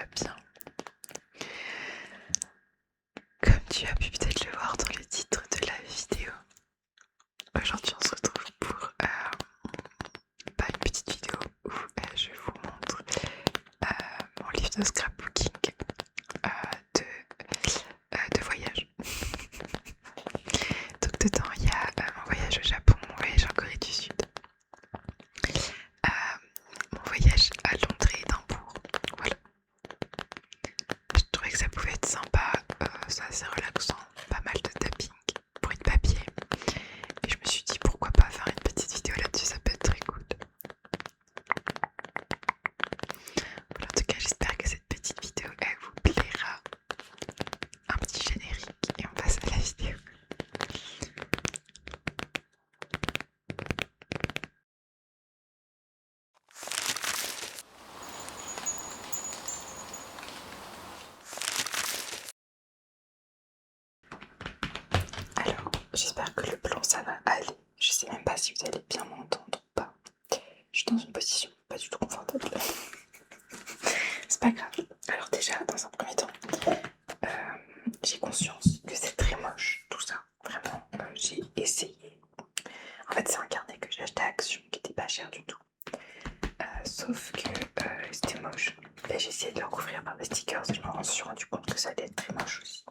va bien. Comme tu as pu peut-être le voir dans le titre de la vidéo, aujourd'hui on se retrouve pour une petite vidéo où je vous montre mon livre de scrapbooking de voyage. Donc dedans il y a mon voyage au Japon, mon voyage en Corée du Sud, mon voyage à Londres et Édimbourg. Voilà. Je trouvais que ça pouvait être sympa, c'est assez relaxant, pas mal de tapping, bruit de papier. Et je me suis dit pourquoi pas faire une petite vidéo là-dessus, ça peut être très cool. Voilà, en tout cas j'espère que cette petite vidéo elle vous plaira. Un petit générique et on passe à la vidéo. Alors, j'espère que le plan ça va aller. Je sais même pas si vous allez bien m'entendre ou pas. Je suis dans une position pas du tout confortable. C'est pas grave. Alors déjà, dans un premier temps, j'ai conscience que c'est très moche tout ça. Vraiment, j'ai essayé. En fait, c'est un carnet que j'ai acheté à Action qui était pas cher du tout. Sauf que c'était moche. Et j'ai essayé de le recouvrir par des stickers et je me suis rendu compte que ça allait être très moche aussi.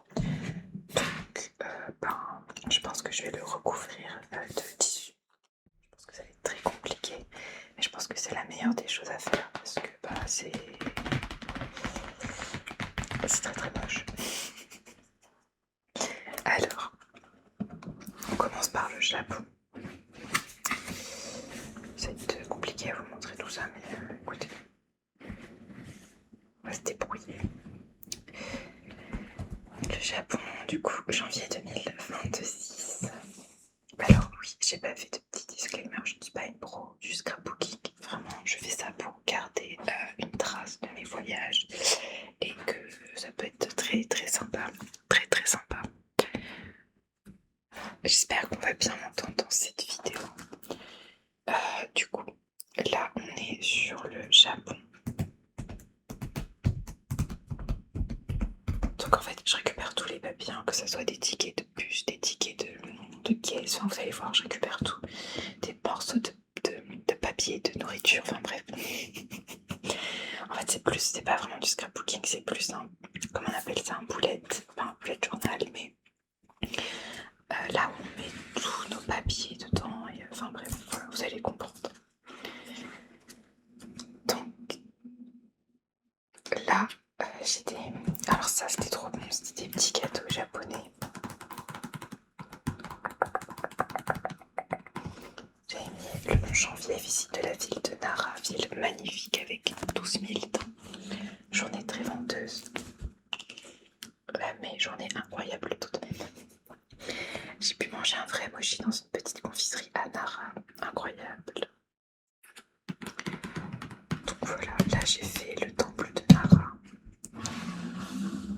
Donc, je pense que je vais le recouvrir de tissu. Je pense que ça va être très compliqué, mais je pense que c'est la meilleure des choses à faire parce que c'est très très moche. Alors, on commence par le Japon. Ça va être compliqué à vous montrer tout ça, mais écoutez, on va se débrouiller. Le Japon, du coup, janvier 2026. Alors oui, j'ai pas fait de petit disclaimer, je ne suis pas une pro du scrapbooking. Vraiment, je fais ça pour garder une trace de mes voyages et que ça peut être très très sympa. Très très sympa. J'espère qu'on va bien m'entendre dans cette vidéo. Du coup, là on est sur le Japon. Donc en fait, je récupère tous les papiers, que ce soit des tickets de bus, des tickets de caisse, enfin vous allez voir, je récupère tout. Des morceaux de papier, de nourriture, enfin bref. En fait, c'est pas vraiment du scrapbooking, c'est plus un, comment on appelle ça, un bullet, pas un bullet journal, mais là où on met tous nos papiers dedans, et enfin bref, voilà, vous allez comprendre. Donc là, j'ai des... Alors ça, c'était trop bon, c'était des petits gâteaux japonais. J'avais mis le 11 janvier, visite de la ville de Nara, ville magnifique avec 12 000 dents. Journée très venteuse. Mais journée incroyable tout de même. J'ai pu manger un vrai mochi dans une petite confiserie à Nara. Incroyable. Donc voilà, là j'ai fait le temple de Nara.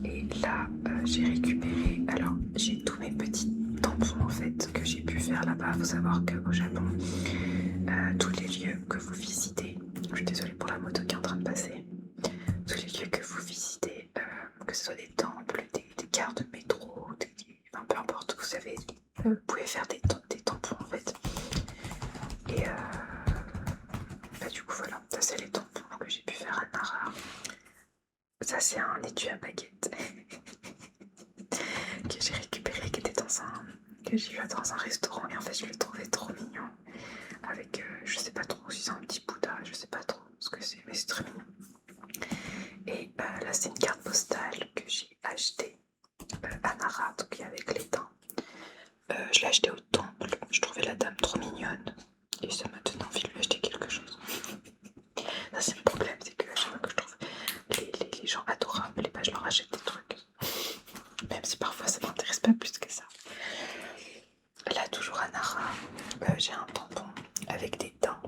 Et là j'ai récupéré, alors j'ai tous mes petits tampons en fait que j'ai pu faire là-bas. Faut savoir qu'au Japon, tous les lieux que vous visitez, je suis désolée pour la moto qui est en train de passer, tous les lieux que vous visitez, que ce soit des temples, des gares de métro, enfin peu importe, vous savez, vous pouvez faire des tampons en fait. Et du coup voilà, ça c'est les tampons que j'ai pu faire à Nara. Ça c'est un étui à baguette que j'ai récupéré, qui était que j'ai eu dans un restaurant et en fait je le trouvais trop mignon. Avec, je sais pas trop si c'est un petit Bouddha, je sais pas trop ce que c'est, mais c'est très mignon. Et là c'est une carte postale que j'ai achetée à Nara, donc avec les dents. Je l'ai achetée au temple, je trouvais la dame trop mignonne et ça m'a donné envie de lui acheter quelque chose. Ça c'est le problème, c'est que à chaque fois que je trouve les gens adorables, et je leur achète des trucs. Même si parfois ça m'intéresse pas plus que ça. Là toujours à Nara, j'ai un tampon avec des dents.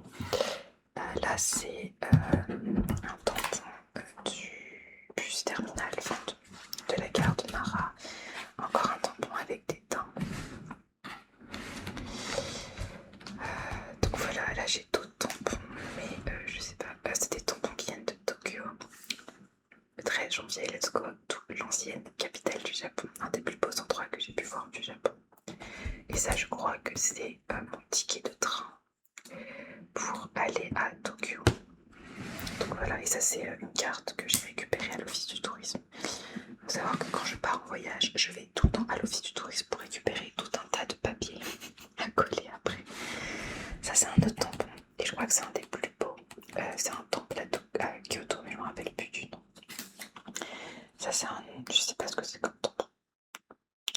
Là c'est un tampon du bus terminal, enfin de la gare de Nara. Encore un tampon avec des dents. Donc voilà, là j'ai d'autres tampons, mais je sais pas, c'est des tampons qui viennent de Tokyo. Très ouais, janvier, let's go, toute l'ancienne capitale du Japon, un des plus beaux endroits que j'ai pu voir du Japon. Et ça, je crois que c'est mon ticket de train pour aller à Tokyo. Donc voilà, et ça c'est une carte que j'ai récupérée à l'office du tourisme. Il faut savoir que quand je pars en voyage, je vais tout le temps à l'office du tourisme pour récupérer tout un tas de papiers à coller après. Ça c'est un autre tampon, et je crois que c'est un des plus beaux. C'est un temple à Kyoto, mais je me rappelle plus du nom. Ça c'est un... je sais pas ce que c'est comme temple.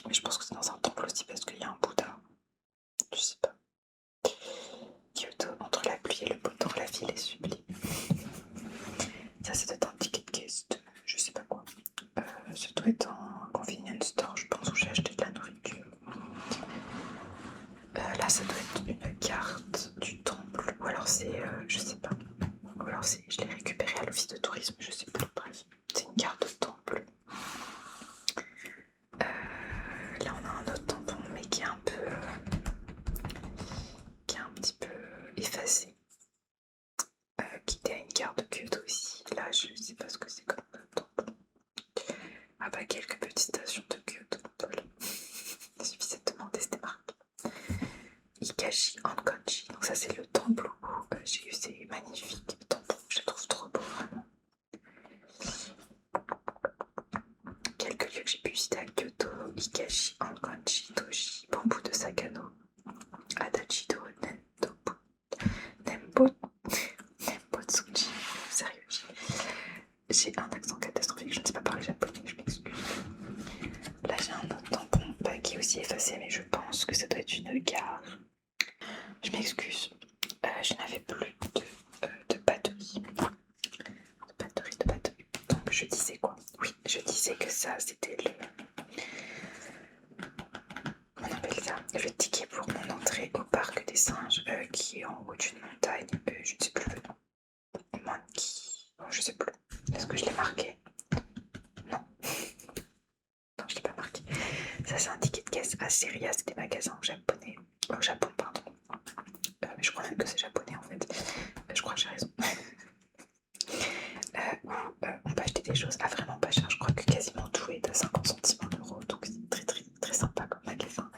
Mais je pense que c'est dans un temple aussi parce qu'il y a un Bouddha. Je sais pas. Kyoto, entre la pluie et le beau temps, la ville est sublime. Ça doit être un ticket de caisse de je sais pas quoi. Ça doit être un convenience store, je pense, où j'ai acheté de la nourriture. Là, ça doit être une carte du temple, ou alors c'est, je sais pas. Ou alors c'est, je l'ai récupéré à l'office de tourisme, je sais plus. Bref, c'est une carte de temple. Là, on a un autre tampon, mais qui est un peu, qui est un petit peu effacé. Qui était à une carte de Kyoto aussi. Là, je sais pas ce que c'est comme tampon. Ah bah, quelques petites stations de Kyoto. Voilà. Il suffisait de demander, c'était marqué. Ikashi Ankonji. Donc ça, c'est le temple où j'ai eu ces magnifiques tampons. Je les trouve trop beaux, vraiment. Quelques lieux que j'ai pu visiter à Kyoto. Ikashi Ankonji, Toshi, Bambou de Sakano, Adachido, Nembotsuji. Sérieux, j'ai un accent catastrophique, je ne sais pas parler japonais, je m'excuse. Là j'ai un autre tampon qui est aussi effacé, mais je pense que ça doit être une gare. Je m'excuse, je n'avais plus de batterie. De batterie. Donc je disais quoi? Oui, je disais que ça c'était le... On appelle ça le ticket pour mon entrée au parc des singes qui est en haut d'une montagne. Je ne sais plus le nom. Monkey. Oh, je sais plus. Est-ce que je l'ai marqué? Non. Non, je l'ai pas marqué. Ça, c'est un ticket de caisse à Seria, c'est des magasins japonais. Au Japon, pardon. Mais je crois même que c'est japonais en fait. Je crois que j'ai raison. Où on peut acheter des choses à vraiment pas cher. Je crois que quasiment tout est à 50 centimes en euros. Donc c'est très très très sympa comme magasin.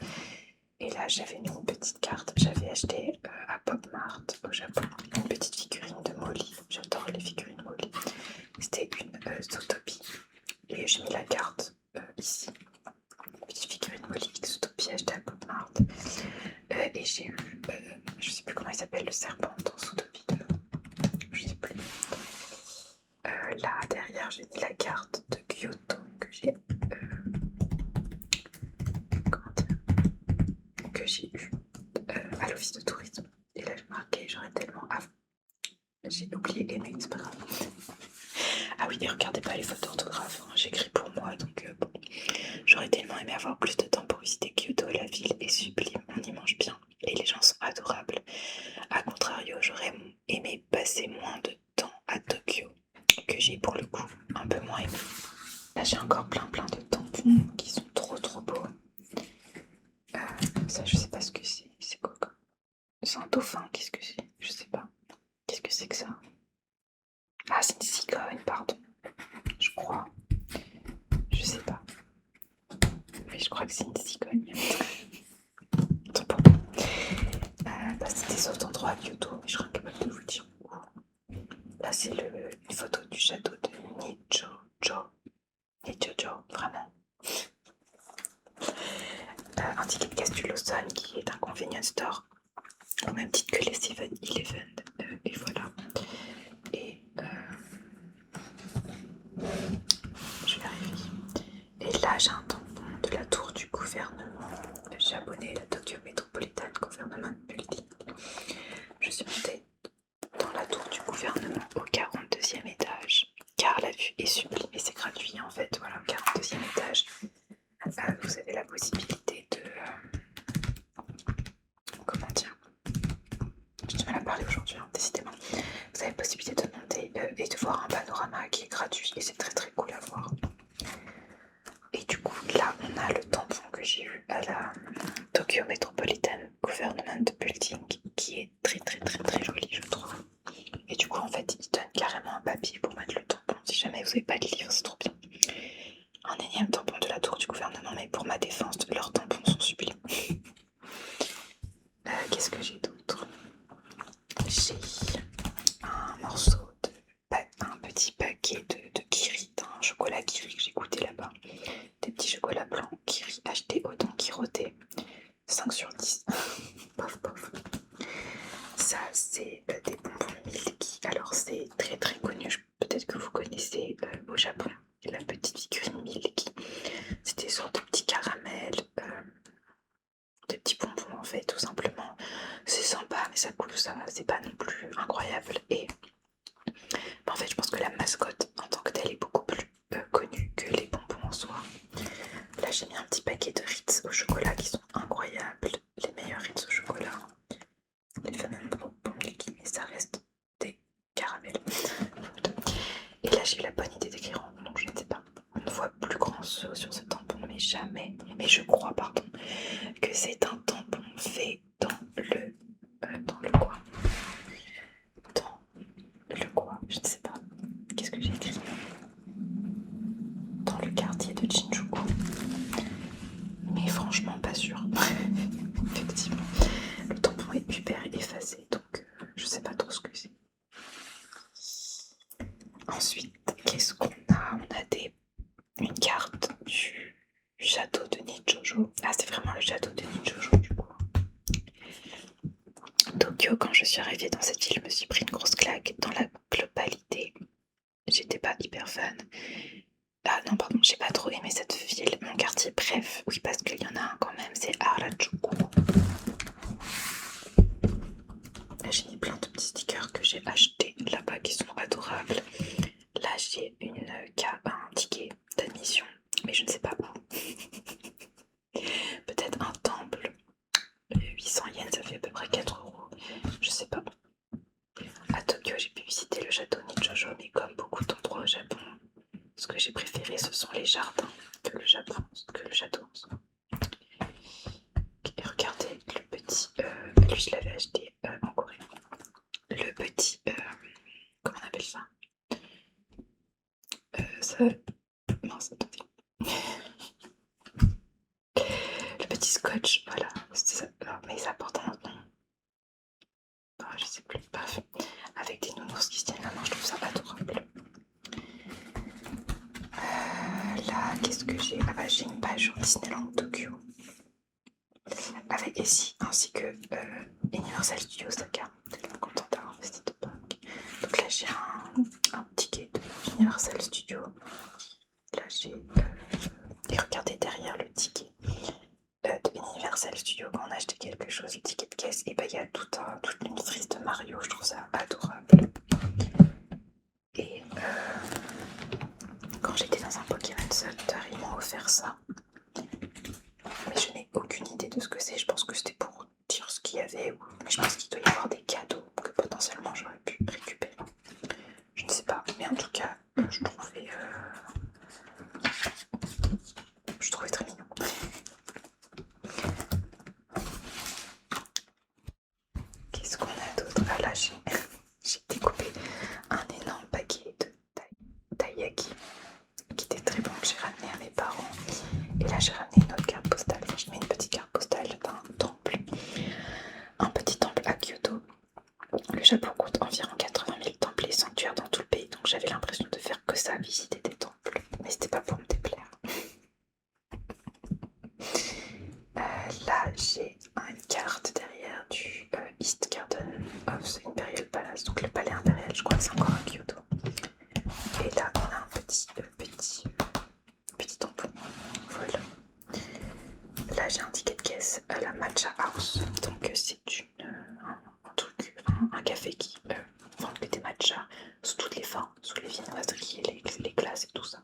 Et là, j'avais mis une petite carte. J'avais acheté à Pop Mart au Japon une petite figurine de Molly. J'adore les figurines Molly. C'était une Zootopie. Et j'ai mis la carte ici. Petite figurine Molly Zootopie achetée à Pop Mart. Et j'ai eu, je sais plus comment il s'appelle, le serpent dans Zootopie 2. Je sais plus. Là derrière, j'ai mis la carte de Kyoto que j'ai eu à l'office de tourisme. Et là, j'ai marqué, j'aurais tellement avant. J'ai oublié aimer, c'est pas grave. Ah oui, et regardez pas les fautes d'orthographe, hein. J'écris pour moi, donc bon. J'aurais tellement aimé avoir plus de temps pour visiter Kyoto. La ville est sublime, on y mange bien et les gens sont adorables. A contrario, j'aurais aimé passer moins de temps à Tokyo, que j'ai pour le coup un peu moins aimé. Là, j'ai encore plein de tampons qui sont trop beaux. Ça, je sais pas ce que c'est. C'est quoi? C'est un dauphin, qu'est-ce que c'est? Je sais pas. Qu'est-ce que c'est que ça? Ah, c'est une cigogne, pardon. Je crois. Je sais pas. Mais je crois que c'est une cigogne. Bon. Bah, c'est des autres endroits à Kyoto, mais je serais incapable de vous dire où. Là, c'est une photo du château de Nichojo, vraiment. Un ticket de caisse du Lawson qui est un convenience store, au même titre que les 7-Eleven. Et voilà. Et je vérifie. Et là, j'ai un tampon de la tour du gouvernement japonais, la Tokyo Metropolitan Government Building. Je suis montée dans la tour du gouvernement au 42e étage, car la vue est sublime et c'est gratuit en fait. Voilà, au 42e étage, vous avez la possibilité de... comment dire? J'ai du mal à parler aujourd'hui, hein, décidément. Vous avez la possibilité de monter et de voir un panorama qui est gratuit et c'est très cool à voir. Et du coup, là, on a le tampon que j'ai eu à la Tokyo Metropolitan Government Building qui est très joli, je trouve. Et du coup, en fait, il donne carrément un papier pour mettre le tampon. Si jamais vous n'avez pas de livre, c'est trop bien. Kiri que j'ai goûté là-bas. Des petits chocolats blancs Kiri achetés au Don Quirote. 5 sur 10. Pof pof. Ça c'est des bonbons Milky. Alors c'est très très connu, peut-être que vous connaissez au Japon. La petite figurine Milky. C'est des sortes de petits caramels, des petits bonbons en fait tout simplement. C'est sympa mais ça coûte, ça c'est pas non plus incroyable. Et en fait je pense que la mascotte en tant que telle est beaucoup plus connue que les bonbons en soi. Là j'ai mis un petit paquet de Ritz au chocolat qui sont incroyables. Les meilleurs Ritz au chocolat. Les fameux bonbons Milky, mais ça reste des caramels. Et là j'ai eu la bonne idée d'écrire en nom, je ne sais pas. On ne voit plus grand sur ce tampon, mais jamais, mais je crois, pardon, que c'est un tampon fait dans le quoi. Dans le quoi, je ne sais pas. Qu'est-ce que j'ai écrit? Dans le quartier de Shinjuku. Mais franchement pas sûr. Effectivement. Le tampon est hyper effacé, donc je sais pas trop ce que c'est. Ensuite, qu'est-ce qu'on a? On a une carte du château de Nijojo. Ah, c'est vraiment le château de Nijojo du coup. Tokyo, quand je suis arrivée dans cette ville, je me suis pris une grosse claque. Dans la globalité, j'étais pas hyper fan. Ah non, pardon, j'ai pas trop aimé cette ville, mon quartier. Bref, oui, parce qu'il y en a un quand même, c'est Harajuku. Là, j'ai mis plein de petits stickers que j'ai achetés là-bas qui sont adorables. Là, j'ai un ticket d'admission, mais je ne sais pas où. Peut-être un temple. 800 yens, ça fait à peu près 4 €. Je sais pas. À Tokyo, j'ai pu visiter le château Nijojo, mais comme beaucoup d'endroits au Japon, ce que j'ai préféré, ce sont les jardins que le château. Et regardez le petit. Lui, je l'avais acheté en Corée. Le petit. Comment on appelle ça? Mince, attendez. Le petit scotch, voilà. Ça. Mais ça porte un autre nom. Oh, je sais plus. Bref. Avec des nounours qui se tiennent la main, je trouve ça adorable. Là, qu'est-ce que j'ai? Ah bah, j'ai une page sur Disneyland Tokyo. Avec ici, ainsi que Universal Studios Osaka. Tellement content d'avoir investi dedans. Donc là, j'ai un ticket de Universal Studios. Là, j'ai. Et regardez derrière le ticket de Universal Studios, quand on a acheté quelque chose, le ticket de caisse, et bah il y a toute une frise de Mario, je trouve ça adorable. Et quand j'étais dans un Pokémon Center, ils m'ont offert ça. Mais je n'ai aucune idée de ce que c'est, je pense que c'était pour dire ce qu'il y avait, mais je pense qu'il doit y avoir des cadeaux que potentiellement j'aurais pu récupérer. Je ne sais pas, mais en tout cas, je trouvais très mignon. Qu'est-ce qu'on a d'autre? Ah là, j'ai découpé un énorme paquet de taiyaki qui était très bon, que j'ai ramené à mes parents. Et là, j'ai ramené une autre carte postale. Je mets une petite carte postale d'un temple. Un petit temple à Kyoto. Le Japon compte environ 80 000 temples et sanctuaires dans tout le pays, donc j'avais l'impression de faire que ça, visiter des temples. Mais c'était pas pour me déplaire. Là, j'ai une carte derrière du East Garden of the Imperial Palace, donc le palais impérial, je crois que c'est encore à Kyoto. Et là, on a un petit tampon. Voilà. Là, j'ai un ticket de caisse à la Matcha House, donc c'est un café qui vend que des matchas sous toutes les formes, sous les viennoiseries et les glaces et tout ça.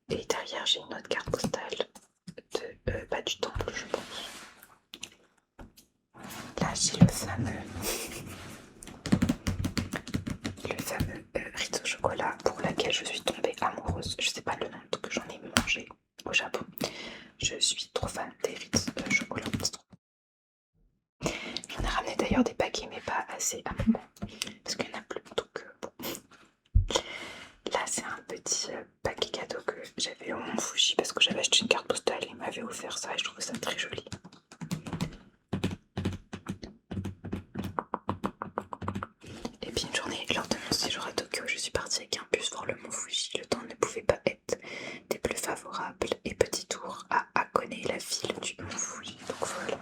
Et derrière, j'ai une autre carte postale du temple, je pense. Là, j'ai le fameux Ritz au chocolat pour laquelle je suis tombée amoureuse. Je sais pas le nom que j'en ai mangé au Japon. Je suis trop fan des Ritz chocolat. J'en ai ramené d'ailleurs des paquets, mais pas assez à mon goût, parce qu'il y en a plus. Donc bon. Là, c'est un petit paquet cadeau que j'avais au Mont Fuji parce que j'avais acheté une carte postale et il m'avait offert ça et je trouvais ça très joli. adorable. Et petit tour à Hakone, la ville du Mont Fuji. Donc voilà.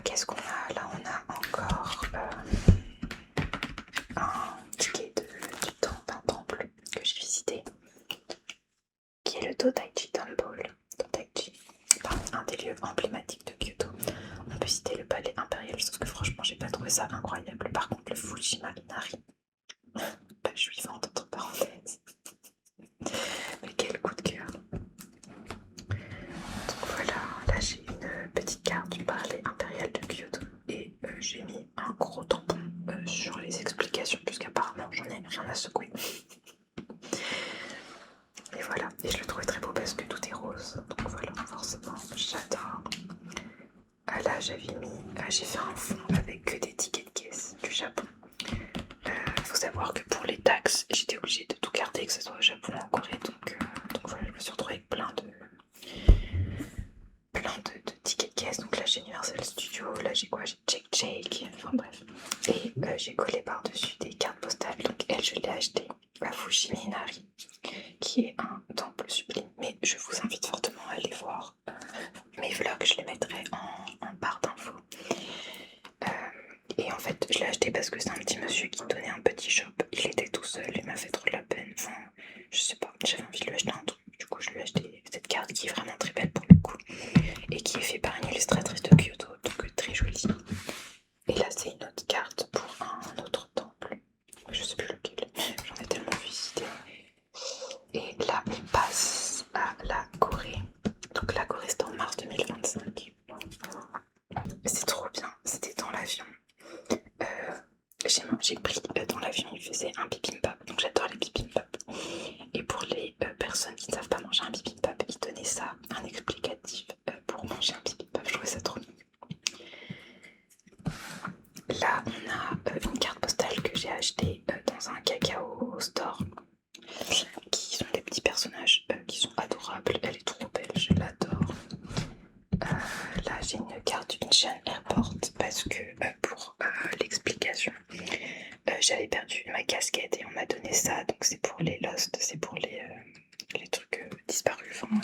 Qu'est-ce qu'on a là? On a encore un ticket d'un temple que j'ai visité, qui est le Totaichi Temple. Totaichi, un des lieux emblématiques de Kyoto. On peut citer le palais impérial, sauf que franchement j'ai pas trouvé ça incroyable. Par contre le Fujima Inari, page suivante entre parenthèses. Mais quel coup de cœur. Donc voilà, là j'ai une petite carte du palais impérial de Kyoto et j'ai mis un gros tampon sur les explications puisqu'apparemment j'en ai rien à secouer. Et voilà, et je le trouvais très beau parce que tout est rose, donc voilà, forcément j'adore. Là j'ai fait un fond avec que des tickets de caisse du Japon. Faut savoir que pour les taxes, j'étais obligée de tout garder, que ce soit au Japon ou en Corée, donc voilà, je me suis retrouvée avec plein de tickets de caisse. Donc là j'ai Universal Studios, là j'ai quoi? J'ai Jake, enfin bref. Et j'ai collé par-dessus des cartes postales, donc elle je l'ai acheté à Fushimi Inari, qui est un temple sublime. Mais je vous invite fortement à aller voir mes vlogs, je les mettrai en barre d'infos. Et en fait, je l'ai acheté parce que c'est un petit monsieur qui donnait un petit shop. Il était tout seul, il m'a fait trop de la peine. Enfin, je sais pas, j'avais envie de lui acheter un truc. Du coup, je lui ai acheté cette carte qui est vraiment très belle pour le coup. Et qui est faite par une illustratrice de Kyoto, donc très jolie. Et là, c'est une autre carte pour un autre temple. Je sais plus lequel, j'en ai tellement visité. Et là, on passe à la Corée. Donc la Corée, c'est en mars 2025. C'est trop bien, c'était dans l'avion. J'ai pris dans l'avion, il faisait un bibimbap, donc j'adore les bibimbap. Et pour les personnes qui ne savent pas manger un bibimbap, ils donnaient ça, un explicatif pour manger un bibimbap, je trouvais ça trop mignon. Là, on a une carte postale que j'ai achetée dans un cacao store, qui sont des petits personnages qui sont adorables. Elle est trop belle, je l'adore. Là, j'ai une carte du Incheon Airport parce que pour l'explication, j'avais perdu ma casquette et on m'a donné ça. Donc c'est pour les lost, c'est pour les trucs disparus. Enfin,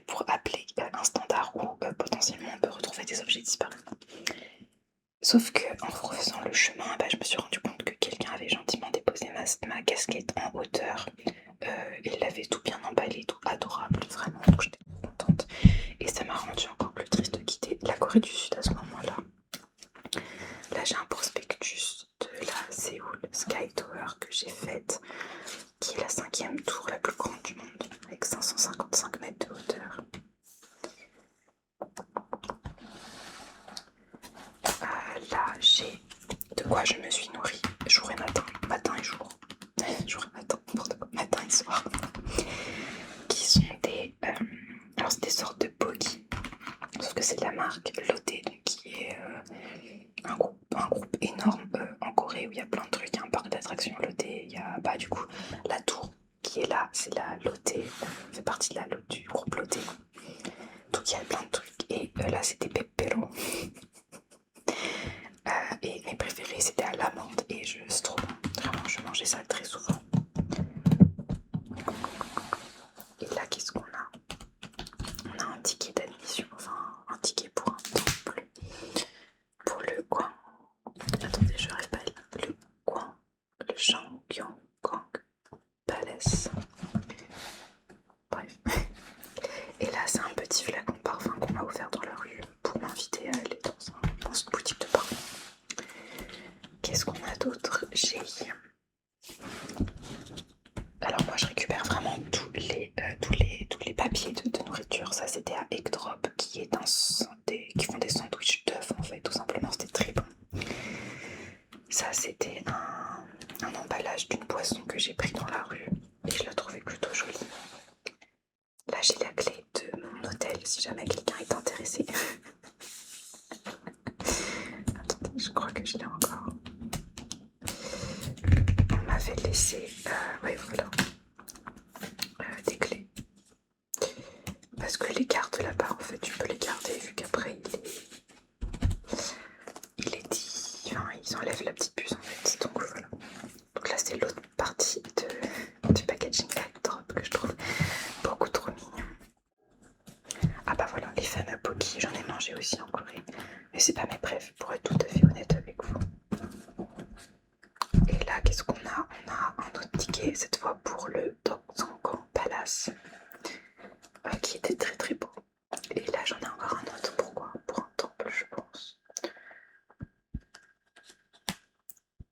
pour appeler un standard où potentiellement on peut retrouver des objets disparus. Sauf que en refaisant le chemin, je me suis rendu compte que quelqu'un avait gentiment déposé ma casquette en hauteur. Il l'avait tout bien emballé, tout adorable, vraiment. Donc j'étais contente. Et ça m'a rendu encore plus triste de quitter la Corée du Sud à ce moment-là. Là, j'ai un prospectus de la Seoul Sky Tower que j'ai faite, qui est la 5e tour la plus grande du monde, avec 555 mètres de hauteur. Là, j'ai de quoi je me suis nourrie jour et matin et jour. Jour et matin, n'importe quoi, matin et soir. Qui sont des... alors, c'est des sortes de poki, sauf que c'est de la marque Lotte, qui est un groupe énorme en Corée où il y a plein de trucs. Il y a un parc d'attractions Lotte, il y a du coup la tour qui est là, c'est la Lotte, fait partie de du groupe Lotte. Donc il y a plein de trucs. Et là, c'était Pepero. Et mes préférés c'était à l'amande et c'est trop bon, vraiment je mangeais ça très souvent. Et là qu'est-ce qu'on a? On a un ticket d'admission, enfin un ticket pour un temple, pour le coin. Attendez, je répète, le coin, le Shangkyong Palace. Bref. Et là c'est un petit flacon de parfum qu'on m'a offert dans la rue pour m'inviter à aller dans une boutique de parfum. Qu'est-ce qu'on a d'autre? Alors moi je récupère vraiment tous les papiers de nourriture. Ça c'était à Egg Drop qui font des sandwichs d'œufs en fait, tout simplement, c'était très bon. Ça c'était un emballage d'une boisson que j'ai pris dans la rue et je la trouvais plutôt jolie. Là j'ai la clé de mon hôtel si jamais quelqu'un est intéressé. Attendez, je crois que je l'ai encore. On m'avait laissé, ouais voilà, des clés. Parce que les cartes là-bas, en fait, tu peux les garder vu qu'après ils enlèvent la petite puce en fait. Donc voilà. Donc là, c'est l'autre partie du packaging. pour le Dongsanggong Palace, qui était très très beau. Et là j'en ai encore un autre, pourquoi? Pour un temple je pense.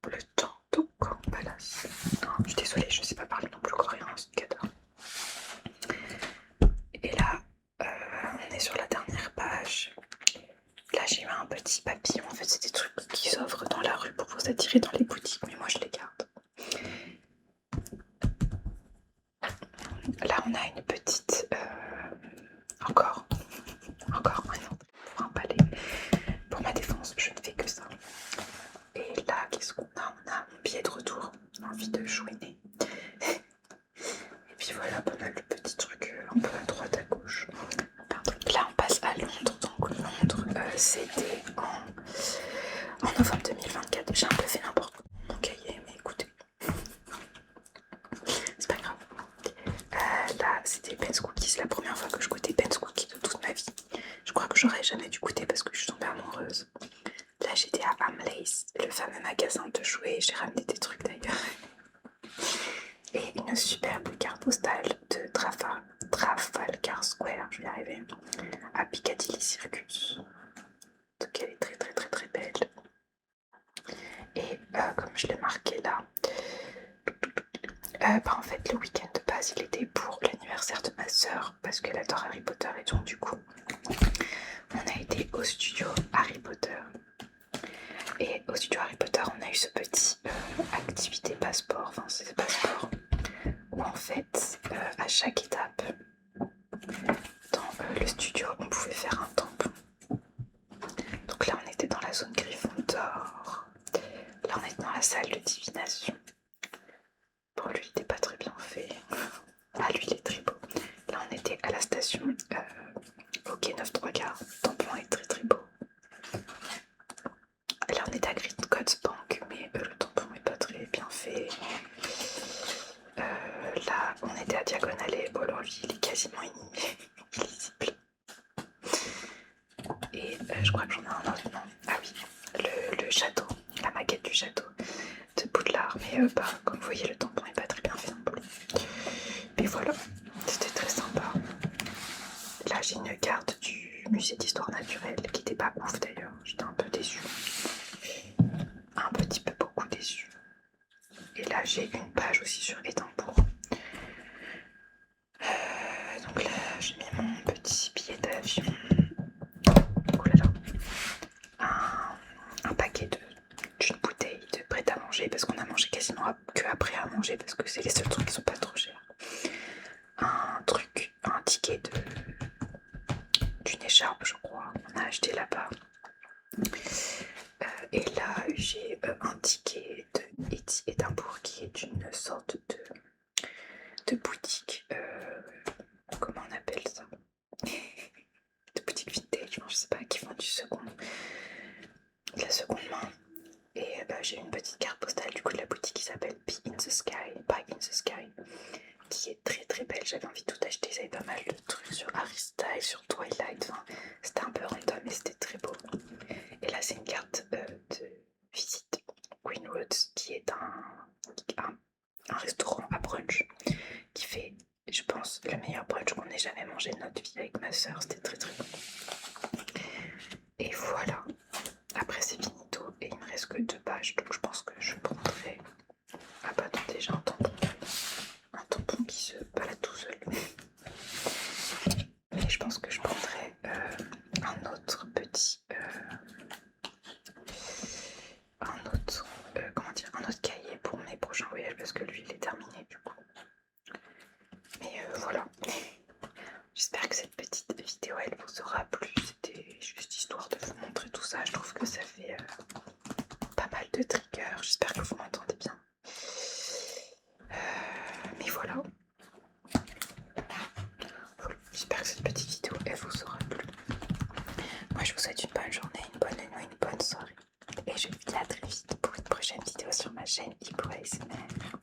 Le Dongsanggong Palace. Non, je suis désolée, je sais pas parler non plus coréen, c'est cadeau. Et là, on est sur la dernière page. Là j'ai eu un petit papillon, en fait c'est des trucs qui s'offrent dans la rue pour vous attirer dans les boutiques, mais moi je les garde. Là on a une petite... encore un autre pour un palais. Pour ma défense, je ne fais que ça. Et là, qu'est-ce qu'on a? On a mon billet de retour, envie de chouiner. Et puis voilà, pas mal de petits trucs un peu à droite, à gauche. Là on passe à Londres, donc Londres c'était en novembre 2024. J'ai un peu fait n'importe quoi dans mon cahier, mais écoutez, c'est pas grave. Là c'était Ben's Cookies, la première fois que je goûtais Ben's Cookies de toute ma vie. Je crois que j'aurais jamais dû goûter parce que je suis tombée amoureuse. Là j'étais à Hamleys, le fameux magasin de jouets, j'ai ramené des trucs d'ailleurs. Et une superbe carte postale de Trafalgar Square, je vais y arriver, à Piccadilly Circus. Donc elle est très très très très belle. Et comme je l'ai marqué là, en fait le week-end de base il était pour l'anniversaire de ma soeur parce qu'elle adore Harry Potter et donc du coup on a été au studio Harry Potter. Et au studio Harry Potter on a eu ce petit activité passeport, enfin c'est passeport, où en fait à chaque étape dans le studio on pouvait faire un tampon. Donc là on était dans la zone Gryffondor, là on était dans la salle de divination. Bon lui il était pas très bien fait, ah lui il est très beau. Là on était à la station au quai 9 3 quarts, le tampon est très très beau. Là on était à Greencoats Bank mais le tampon est pas très bien fait. Là on était à Diagon Alley, bon alors lui il est quasiment illisible. Et je crois que j'en ai un autre, non? Ah oui, le château, la maquette du château de Poudlard, mais comme vous voyez le tampon est pas très bien fait non plus. Mais voilà, c'était très sympa. Là j'ai une carte du musée d'histoire naturelle qui était pas ouf d'ailleurs, j'étais un peu déçue. Un petit peu beaucoup déçue. Et là j'ai une page aussi sur Édimbourg. Donc là j'ai mis mon petit billet d'avion. Oh là là. Un paquet d'une bouteille de prêt à manger parce qu'on a mangé quasiment que après à manger parce que c'est les seuls trucs qui sont pas trop chers. Un ticket d'une écharpe je crois, on a acheté là-bas. Et là j'ai un ticket de Édimbourg qui est une sorte de boutique, comment on appelle ça, de boutique vintage, je sais pas, qui vend de la seconde main. Et j'ai une petite carte postale du coup de la boutique qui s'appelle Pie in the Sky, qui est très très belle. J'avais envie de tout acheter, ils avaient pas mal de trucs sur Harry Styles, sur Twilight, enfin, c'était un peu random mais c'était très beau. Et là c'est une carte de visite Green Roads qui est un restaurant à brunch qui fait, je pense, le meilleur brunch qu'on ait jamais mangé de notre vie avec ma soeur, c'était très très bon. Et voilà, après c'est finito et il me reste que 2 pages donc je pense que je prendrai... Ah bah attendez, j'ai un tampon qui se balade tout seul. Mais je pense que je prendrai un autre petit... un autre cahier pour mes prochains voyages parce que lui il est terminé du coup. Mais voilà. J'espère que cette petite vidéo elle vous aura plu. C'était juste histoire de vous montrer tout ça. Je trouve que ça fait pas mal de triggers. J'espère que vous m'entendez bien. Mais voilà. J'espère que cette petite vidéo elle vous aura plu. Moi je vous souhaite une bonne journée, une bonne nuit, une bonne soirée. Et je vous dis à très vite pour une prochaine vidéo sur ma chaîne Ibou ASMR.